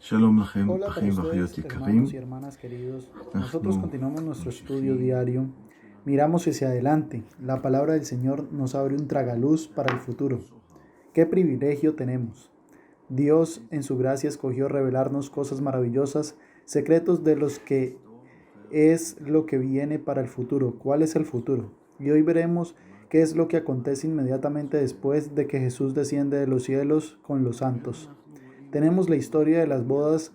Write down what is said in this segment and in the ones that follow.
Shalom Lachem, Hola para Achim ustedes, v'achayot hermanos y ikarim. hermanas queridos. Nosotros continuamos nuestro estudio ממשיכים. diario. Miramos hacia adelante. La palabra del Señor nos abre un tragaluz para el futuro. ¿Qué privilegio tenemos? Dios, en su gracia, escogió revelarnos cosas maravillosas, secretos de los que es lo que viene para el futuro. ¿Cuál es el futuro? Y hoy veremos qué es lo que acontece inmediatamente después de que Jesús desciende de los cielos con los santos. Tenemos la historia de las bodas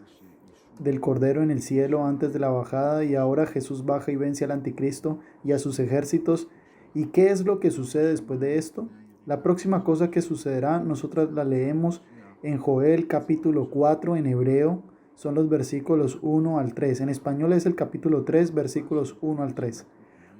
del Cordero en el cielo antes de la bajada, y ahora Jesús baja y vence al anticristo y a sus ejércitos. ¿Y qué es lo que sucede después de esto? La próxima cosa que sucederá, nosotras la leemos en Joel capítulo 4 en hebreo, son los versículos 1 al 3. En español es el capítulo 3, versículos 1 al 3.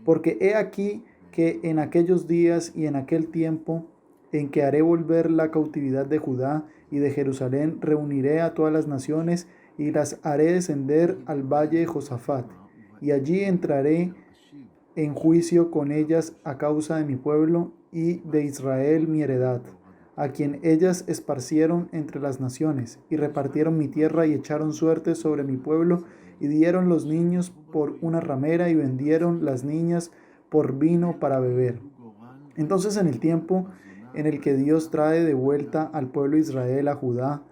Porque he aquí que en aquellos días y en aquel tiempo en que haré volver la cautividad de Judá y de Jerusalén, reuniré a todas las naciones y las haré descender al valle de Josafat, y allí entraré en juicio con ellas a causa de mi pueblo y de Israel mi heredad, a quien ellas esparcieron entre las naciones, y repartieron mi tierra y echaron suerte sobre mi pueblo, y dieron los niños por una ramera y vendieron las niñas por vino para beber. Entonces, en el tiempo en el que Dios trae de vuelta al pueblo de Israel a Judá,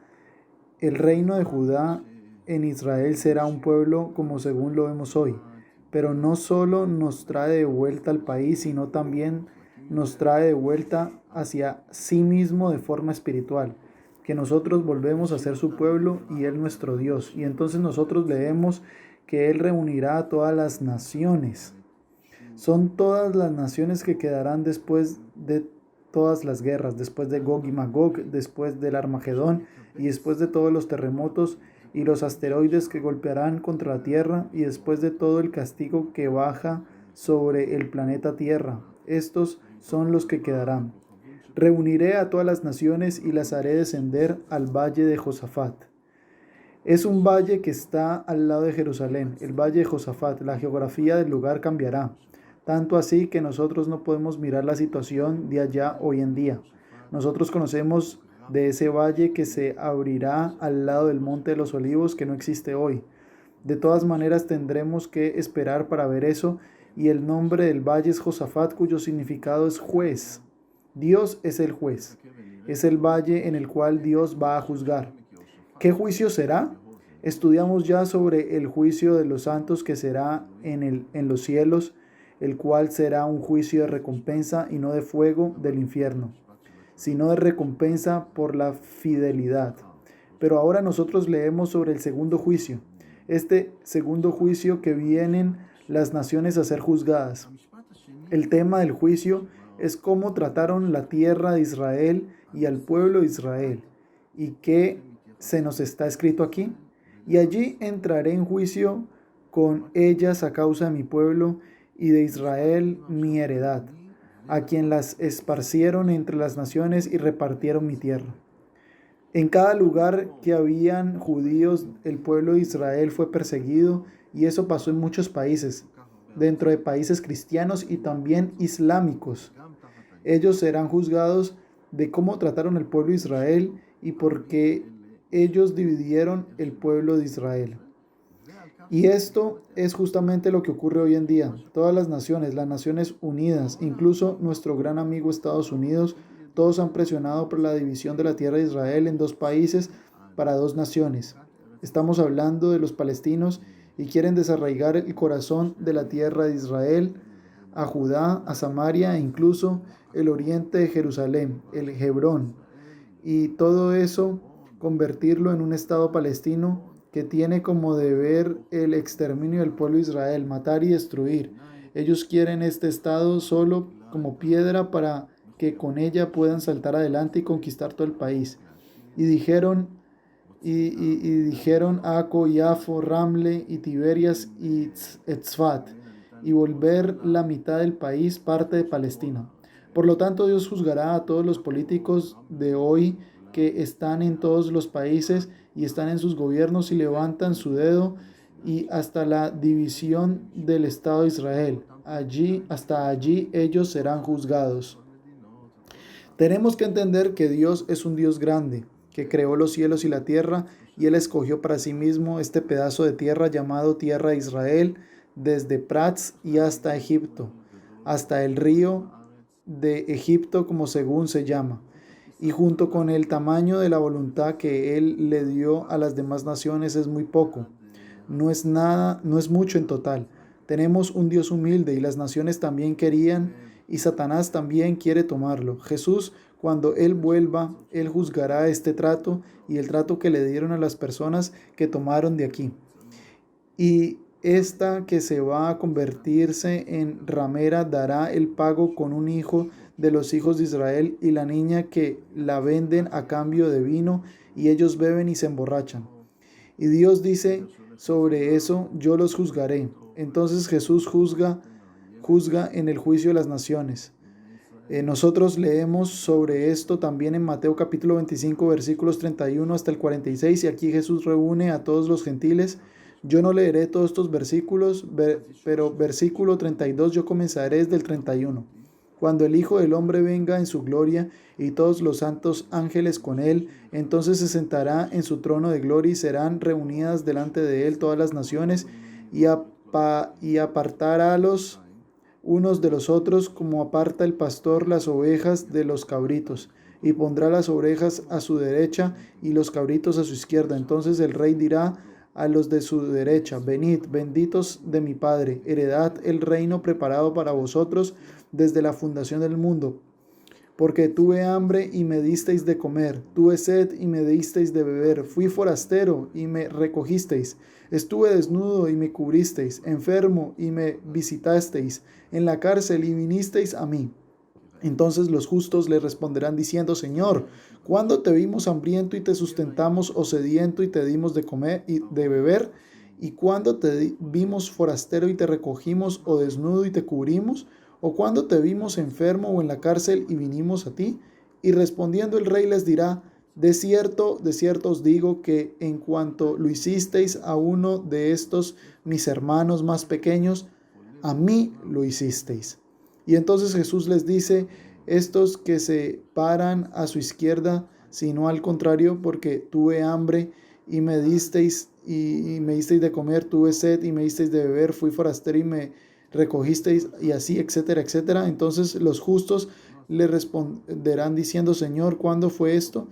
el reino de Judá en Israel será un pueblo como según lo vemos hoy, pero no solo nos trae de vuelta al país, sino también nos trae de vuelta hacia sí mismo de forma espiritual, que nosotros volvemos a ser su pueblo y Él nuestro Dios. Y entonces nosotros leemos que Él reunirá a todas las naciones. Son todas las naciones que quedarán después de todas las guerras, después de Gog y Magog, después del Armagedón y después de todos los terremotos y los asteroides que golpearán contra la Tierra y después de todo el castigo que baja sobre el planeta Tierra. Estos son los que quedarán. Reuniré a todas las naciones y las haré descender al valle de Josafat. Es un valle que está al lado de Jerusalén, el valle de Josafat. La geografía del lugar cambiará, tanto así que nosotros no podemos mirar la situación de allá hoy en día. Nosotros conocemos de ese valle que se abrirá al lado del Monte de los Olivos, que no existe hoy. De todas maneras tendremos que esperar para ver eso, y el nombre del valle es Josafat, cuyo significado es juez. Dios es el juez. Es el valle en el cual Dios va a juzgar. ¿Qué juicio será? Estudiamos ya sobre el juicio de los santos que será en los cielos, el cual será un juicio de recompensa y no de fuego del infierno, sino de recompensa por la fidelidad. Pero ahora nosotros leemos sobre el segundo juicio, este segundo juicio que vienen las naciones a ser juzgadas. El tema del juicio es cómo trataron la tierra de Israel y al pueblo de Israel, y qué se nos está escrito aquí. Y allí entraré en juicio con ellas a causa de mi pueblo y de Israel mi heredad, a quien las esparcieron entre las naciones y repartieron mi tierra. En cada lugar que habían judíos, el pueblo de Israel fue perseguido, y eso pasó en muchos países, dentro de países cristianos y también islámicos. Ellos serán juzgados de cómo trataron el pueblo de Israel y por qué ellos dividieron el pueblo de Israel. Y esto es justamente lo que ocurre hoy en día. Todas las Naciones Unidas, incluso nuestro gran amigo Estados Unidos, todos han presionado por la división de la tierra de Israel en dos países para dos naciones. Estamos hablando de los palestinos, y quieren desarraigar el corazón de la tierra de Israel a Judá, a Samaria e incluso el oriente de Jerusalén, el Hebrón, y todo eso convertirlo en un estado palestino que tiene como deber el exterminio del pueblo de Israel, matar y destruir. Ellos quieren este estado solo como piedra para que con ella puedan saltar adelante y conquistar todo el país. Y dijeron, dijeron Aco, Yafo, Ramle y Tiberias y Etzfat, y volver la mitad del país parte de Palestina. Por lo tanto, Dios juzgará a todos los políticos de hoy que están en todos los países y están en sus gobiernos y levantan su dedo, y hasta la división del Estado de Israel. Hasta allí ellos serán juzgados. Tenemos que entender que Dios es un Dios grande, que creó los cielos y la tierra, y él escogió para sí mismo este pedazo de tierra llamado tierra de Israel, desde Prats y hasta Egipto, hasta el río de Egipto, como según se llama, y junto con el tamaño de la voluntad que él le dio a las demás naciones es muy poco. No es nada, no es mucho en total. Tenemos un Dios humilde y las naciones también querían y Satanás también quiere tomarlo. Jesús, cuando Él vuelva, Él juzgará este trato y el trato que le dieron a las personas que tomaron de aquí. Y esta que se va a convertirse en ramera dará el pago con un hijo de los hijos de Israel y la niña que la venden a cambio de vino y ellos beben y se emborrachan. Y Dios dice sobre eso, yo los juzgaré. Entonces Jesús juzga en el juicio de las naciones. Nosotros leemos sobre esto también en Mateo capítulo 25 versículos 31 hasta el 46 y aquí Jesús reúne a todos los gentiles. Yo no leeré todos estos versículos, pero versículo 32 yo comenzaré desde el 31. Cuando el Hijo del Hombre venga en su gloria y todos los santos ángeles con él, entonces se sentará en su trono de gloria y serán reunidas delante de él todas las naciones y apartará los unos de los otros, como aparta el pastor las ovejas de los cabritos, y pondrá las ovejas a su derecha y los cabritos a su izquierda. Entonces el rey dirá a los de su derecha: venid, benditos de mi Padre, heredad el reino preparado para vosotros desde la fundación del mundo. Porque tuve hambre y me disteis de comer, tuve sed y me disteis de beber, fui forastero y me recogisteis, estuve desnudo y me cubristeis, enfermo y me visitasteis, en la cárcel y vinisteis a mí. Entonces los justos le responderán diciendo: Señor, ¿cuándo te vimos hambriento y te sustentamos, o sediento y te dimos de comer y de beber? ¿Y cuándo te vimos forastero y te recogimos, o desnudo y te cubrimos? ¿O cuándo te vimos enfermo o en la cárcel y vinimos a ti? Y respondiendo el rey les dirá: de cierto os digo que en cuanto lo hicisteis a uno de estos mis hermanos más pequeños, a mí lo hicisteis. Y entonces Jesús les dice: estos que se paran a su izquierda, sino al contrario, porque tuve hambre y me disteis de comer, tuve sed y me disteis de beber, fui forastero y me recogisteis, y así, etcétera, etcétera. Entonces los justos le responderán diciendo: Señor, ¿cuándo fue esto?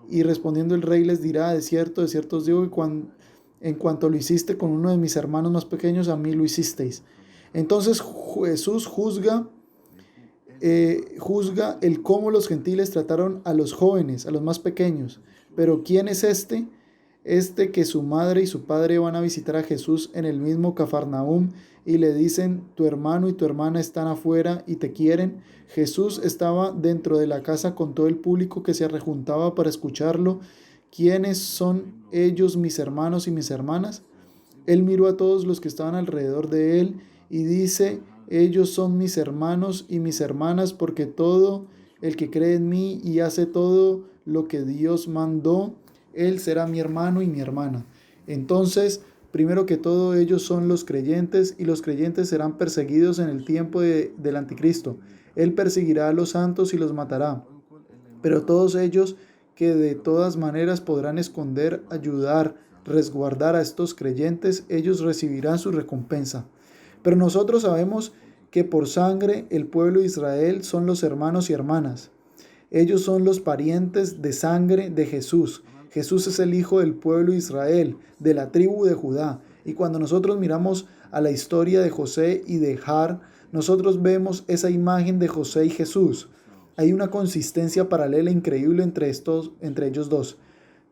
Y respondiendo el rey les dirá: de cierto os digo que en cuanto lo hiciste con uno de mis hermanos más pequeños, a mí lo hicisteis. Entonces Jesús juzga el cómo los gentiles trataron a los jóvenes, a los más pequeños. Pero ¿quién es este? Este que su madre y su padre van a visitar a Jesús en el mismo Cafarnaúm y le dicen: tu hermano y tu hermana están afuera y te quieren. Jesús estaba dentro de la casa con todo el público que se rejuntaba para escucharlo. ¿Quiénes son ellos, mis hermanos y mis hermanas? Él miró a todos los que estaban alrededor de él y dice: ellos son mis hermanos y mis hermanas, porque todo el que cree en mí y hace todo lo que Dios mandó, él será mi hermano y mi hermana. Entonces, primero que todo, ellos son los creyentes, y los creyentes serán perseguidos en el tiempo del anticristo. Él perseguirá a los santos y los matará. Pero todos ellos que de todas maneras podrán esconder, ayudar, resguardar a estos creyentes, ellos recibirán su recompensa. Pero nosotros sabemos que por sangre el pueblo de Israel son los hermanos y hermanas. Ellos son los parientes de sangre de Jesús. Jesús es el hijo del pueblo de Israel, de la tribu de Judá. Y cuando nosotros miramos a la historia de José y de Jar, nosotros vemos esa imagen de José y Jesús. Hay una consistencia paralela increíble entre ellos dos.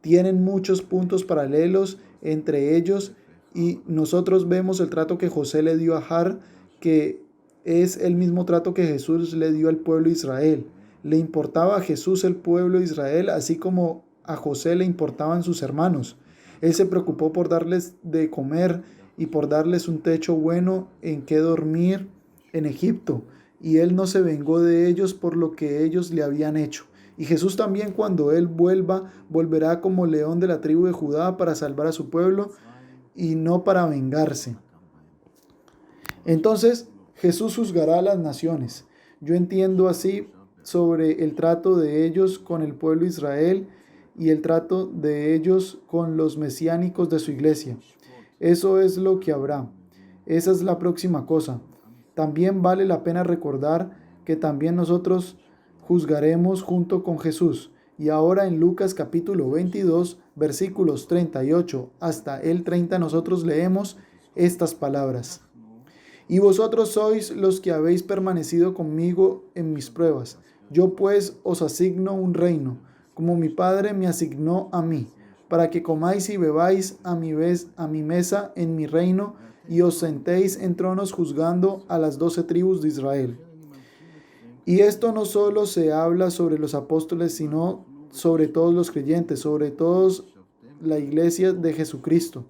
Tienen muchos puntos paralelos entre ellos, y nosotros vemos el trato que José le dio a Jar, que es el mismo trato que Jesús le dio al pueblo de Israel. Le importaba a Jesús el pueblo de Israel, así como a José le importaban sus hermanos. Él se preocupó por darles de comer y por darles un techo bueno en que dormir en Egipto. Y él no se vengó de ellos por lo que ellos le habían hecho. Y Jesús también, cuando él volverá como león de la tribu de Judá para salvar a su pueblo y no para vengarse. Entonces Jesús juzgará a las naciones. Yo entiendo así sobre el trato de ellos con el pueblo de Israel, y el trato de ellos con los mesiánicos de su iglesia. Eso es lo que habrá. Esa es la próxima cosa. También vale la pena recordar que también nosotros juzgaremos junto con Jesús. Y ahora en Lucas capítulo 22, versículos 38 hasta el 30, nosotros leemos estas palabras. Y vosotros sois los que habéis permanecido conmigo en mis pruebas. Yo pues os asigno un reino, como mi Padre me asignó a mí, para que comáis y bebáis a mi mesa en mi reino, y os sentéis en tronos juzgando a las 12 tribus de Israel. Y esto no solo se habla sobre los apóstoles, sino sobre todos los creyentes, sobre todos la iglesia de Jesucristo.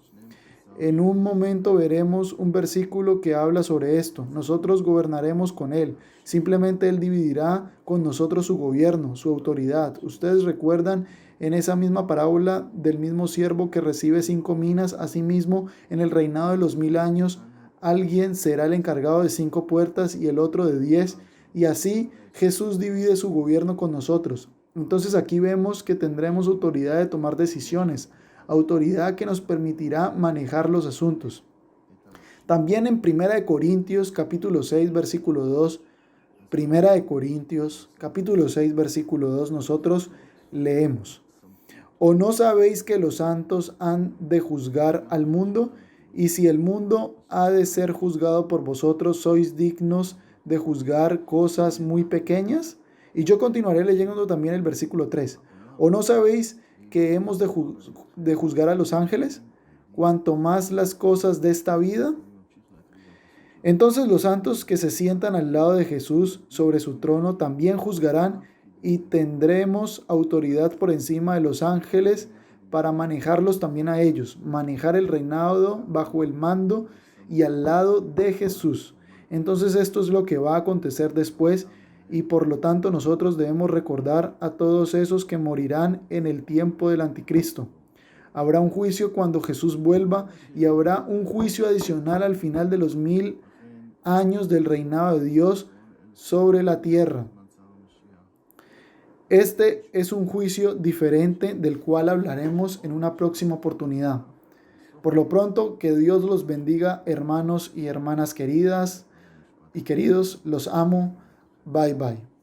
En un momento veremos un versículo que habla sobre esto. Nosotros gobernaremos con Él. Simplemente Él dividirá con nosotros su gobierno, su autoridad. Ustedes recuerdan en esa misma parábola del mismo siervo que recibe 5 minas. Asimismo, en el reinado de los 1000 años, alguien será el encargado de 5 puertas y el otro de 10. Y así Jesús divide su gobierno con nosotros. Entonces aquí vemos que tendremos autoridad de tomar decisiones, autoridad que nos permitirá manejar los asuntos. También en 1 Corintios capítulo 6 versículo 2, 1 Corintios capítulo 6 versículo 2, nosotros leemos: ¿O no sabéis que los santos han de juzgar al mundo? Y si el mundo ha de ser juzgado por vosotros, ¿sois dignos de juzgar cosas muy pequeñas? Y yo continuaré leyendo también el versículo 3. ¿O no sabéis que hemos de juzgar a los ángeles? Cuanto más las cosas de esta vida. Entonces los santos que se sientan al lado de Jesús sobre su trono también juzgarán, y tendremos autoridad por encima de los ángeles para manejarlos también a ellos, manejar el reinado bajo el mando y al lado de Jesús. Entonces esto es lo que va a acontecer después, y por lo tanto nosotros debemos recordar a todos esos que morirán en el tiempo del anticristo. Habrá un juicio cuando Jesús vuelva, y habrá un juicio adicional al final de los 1000 años del reinado de Dios sobre la tierra. Este es un juicio diferente del cual hablaremos en una próxima oportunidad. Por lo pronto, que Dios los bendiga, hermanos y hermanas queridas y queridos. Los amo. Bye bye.